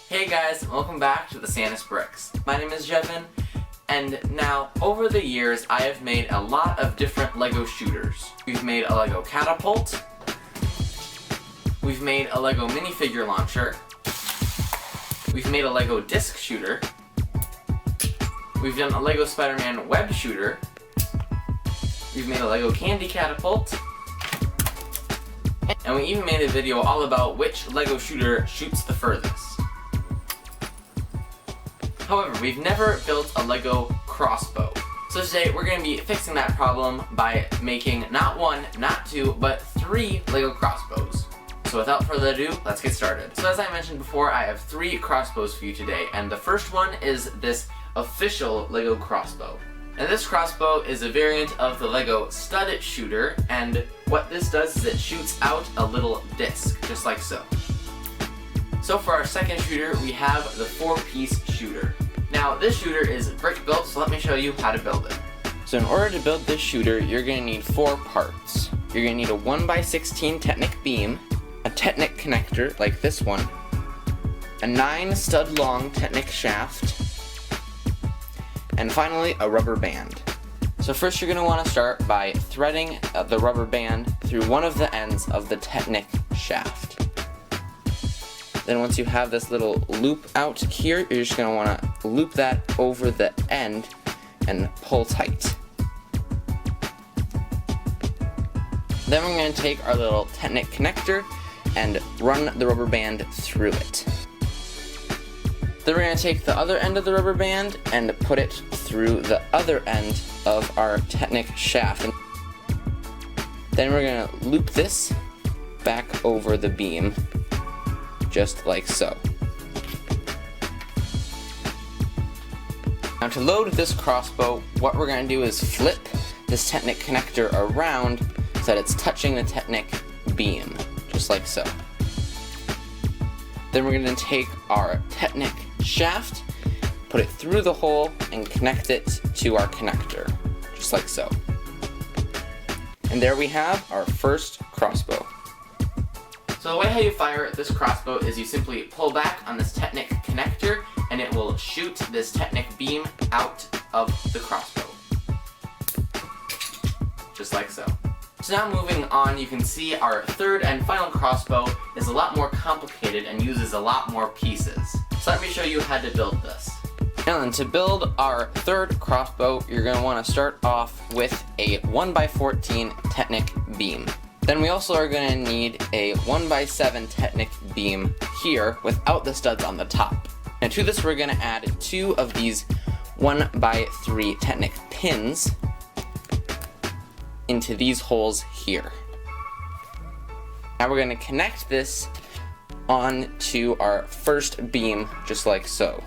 Hey guys, welcome back to the Santa's Bricks. My name is Jevin, and now, over the years, I have made a lot of different LEGO shooters. We've made a LEGO catapult, we've made a LEGO minifigure launcher, we've made a LEGO disc shooter, we've done a LEGO Spider-Man web shooter, we've made a LEGO candy catapult, and we even made a video all about which LEGO shooter shoots the furthest. However, we've never built a LEGO crossbow. So today we're going to be fixing that problem by making not one, not two, but 3 LEGO crossbows. So without further ado, let's get started. So as I mentioned before, I have 3 crossbows for you today, and the first one is this official LEGO crossbow. And this crossbow is a variant of the LEGO stud shooter, and what this does is it shoots out a little disc, just like so. So for our second shooter, we have the 4-piece shooter. Now this shooter is brick built, so let me show you how to build it. So in order to build this shooter, you're going to need 4 parts. You're going to need a 1x16 Technic beam, a Technic connector like this one, a 9 stud long Technic shaft, and finally a rubber band. So first you're going to want to start by threading the rubber band through one of the ends of the Technic shaft. Then once you have this little loop out here, you're just going to want to loop that over the end and pull tight. Then we're going to take our little Technic connector and run the rubber band through it. Then we're going to take the other end of the rubber band and put it through the other end of our Technic shaft. Then we're going to loop this back over the beam, just like so. Now to load this crossbow, what we're going to do is flip this Technic connector around so that it's touching the Technic beam, just like so. Then we're going to take our Technic shaft, put it through the hole, and connect it to our connector, just like so. And there we have our first crossbow. So the way how you fire this crossbow is you simply pull back on this Technic connector and it will shoot this Technic beam out of the crossbow. Just like so. So now moving on, you can see our third and final crossbow is a lot more complicated and uses a lot more pieces. So let me show you how to build this. Now then, to build our third crossbow, you're going to want to start off with a 1x14 Technic beam. Then we also are going to need a 1x7 Technic beam here without the studs on the top. And to this we're going to add 2 of these 1x3 Technic pins into these holes here. Now we're going to connect this onto our first beam just like so.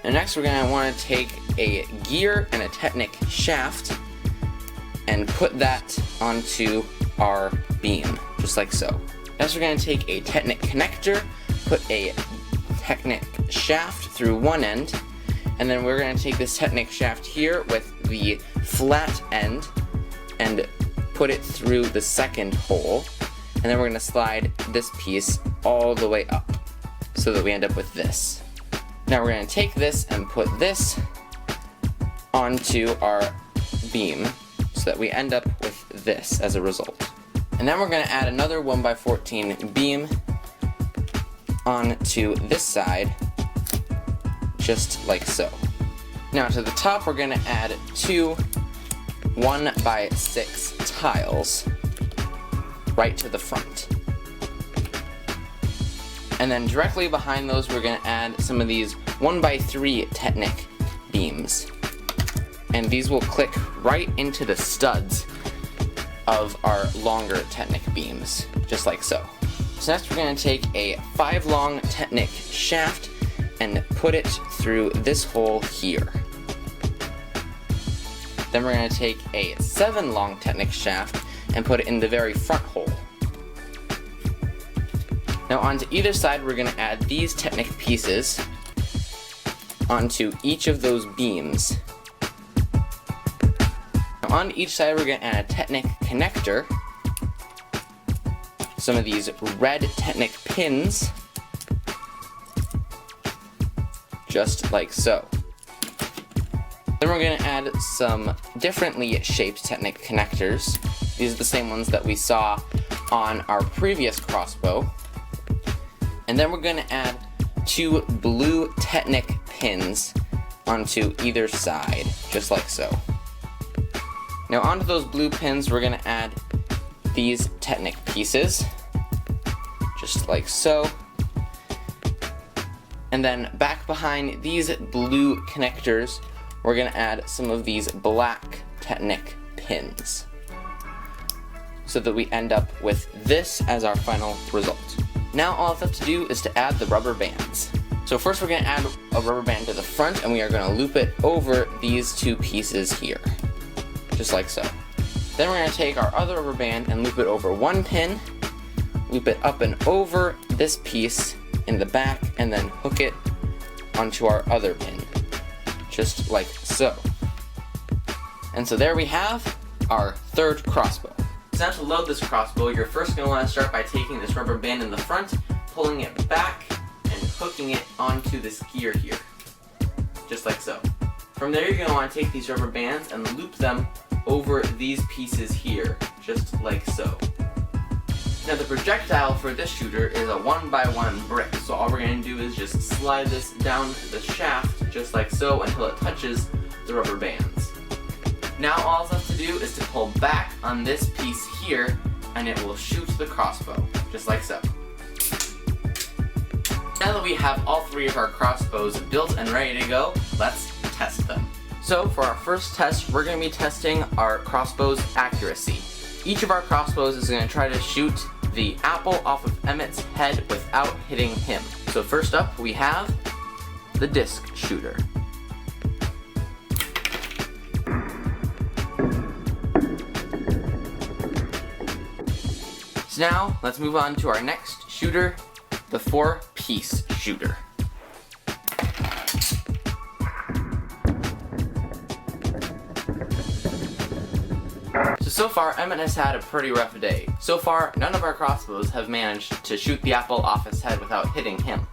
And next we're going to want to take a gear and a Technic shaft and put that onto our beam, just like so. Next we're going to take a Technic connector, put a Technic shaft through one end, and then we're going to take this Technic shaft here with the flat end and put it through the second hole, and then we're going to slide this piece all the way up so that we end up with this. Now we're going to take this and put this onto our beam, so that we end up with this as a result. And then we're going to add another 1x14 beam onto this side, just like so. Now to the top we're going to add 2 1x6 tiles right to the front. And then directly behind those we're going to add some of these 1x3 Technic beams. And these will click right into the studs of our longer Technic beams, just like so. So next we're going to take a 5 long Technic shaft and put it through this hole here. Then we're going to take a 7 long Technic shaft and put it in the very front hole. Now onto either side we're going to add these Technic pieces onto each of those beams. On each side we're going to add a Technic connector, some of these red Technic pins, just like so. Then we're going to add some differently shaped Technic connectors. These are the same ones that we saw on our previous crossbow. And then we're going to add 2 blue Technic pins onto either side, just like so. Now onto those blue pins we're going to add these Technic pieces, just like so. And then back behind these blue connectors, we're going to add some of these black Technic pins, so that we end up with this as our final result. Now all left to do is to add the rubber bands. So first we're going to add a rubber band to the front, and we are going to loop it over these 2 pieces here, just like so. Then we're going to take our other rubber band and loop it over 1 pin, loop it up and over this piece in the back, and then hook it onto our other pin, just like so. And so there we have our third crossbow. So now to load this crossbow, you're first going to want to start by taking this rubber band in the front, pulling it back, and hooking it onto this gear here, just like so. From there you're going to want to take these rubber bands and loop them over these pieces here, just like so. Now the projectile for this shooter is a 1x1 brick, so all we're going to do is just slide this down the shaft, just like so, until it touches the rubber bands. Now all it's left to do is to pull back on this piece here, and it will shoot the crossbow, just like so. Now that we have all 3 of our crossbows built and ready to go, let's test them. So for our first test, we're going to be testing our crossbow's accuracy. Each of our crossbows is going to try to shoot the apple off of Emmett's head without hitting him. So first up, we have the disc shooter. So now, let's move on to our next shooter, the 4-piece shooter. So far, Emmett has had a pretty rough day. So far, none of our crossbows have managed to shoot the apple off his head without hitting him.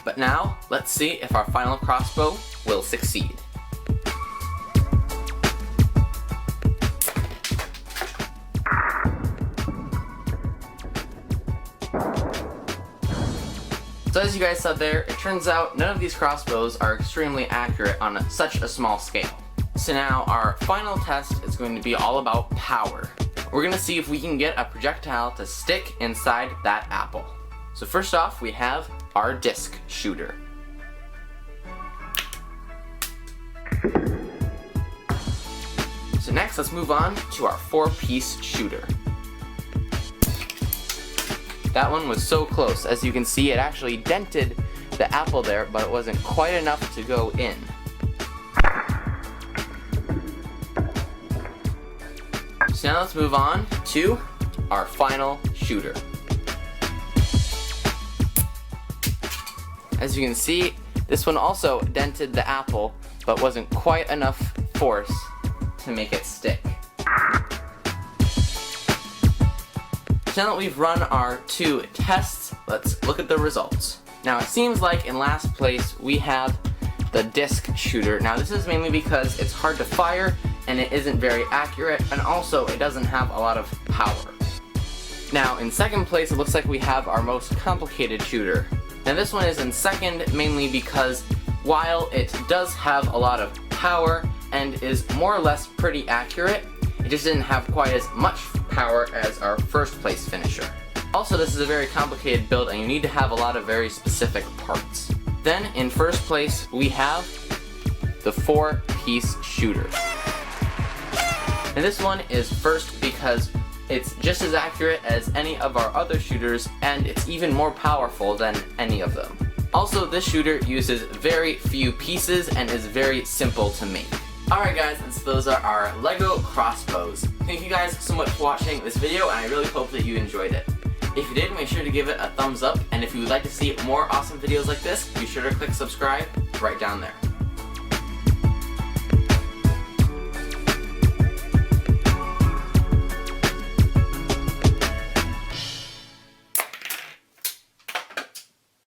But now, let's see if our final crossbow will succeed. So as you guys saw there, it turns out none of these crossbows are extremely accurate on such a small scale. So now our final test is going to be all about power. We're going to see if we can get a projectile to stick inside that apple. So first off, we have our disc shooter. So next, let's move on to our 4-piece shooter. That one was so close. As you can see, it actually dented the apple there, but it wasn't quite enough to go in. So now let's move on to our final shooter. As you can see, this one also dented the apple, but wasn't quite enough force to make it stick. So now that we've run our 2 tests, let's look at the results. Now it seems like in last place we have the disc shooter. Now this is mainly because it's hard to fire and it isn't very accurate, and also it doesn't have a lot of power. Now in second place, it looks like we have our most complicated shooter. Now this one is in second mainly because while it does have a lot of power and is more or less pretty accurate, it just didn't have quite as much power as our first place finisher. Also, this is a very complicated build and you need to have a lot of very specific parts. Then in first place we have the 4-piece shooter. And this one is first because it's just as accurate as any of our other shooters, and it's even more powerful than any of them. Also, this shooter uses very few pieces and is very simple to make. Alright guys, and so those are our LEGO crossbows. Thank you guys so much for watching this video, and I really hope that you enjoyed it. If you did, make sure to give it a thumbs up, and if you would like to see more awesome videos like this, be sure to click subscribe right down there.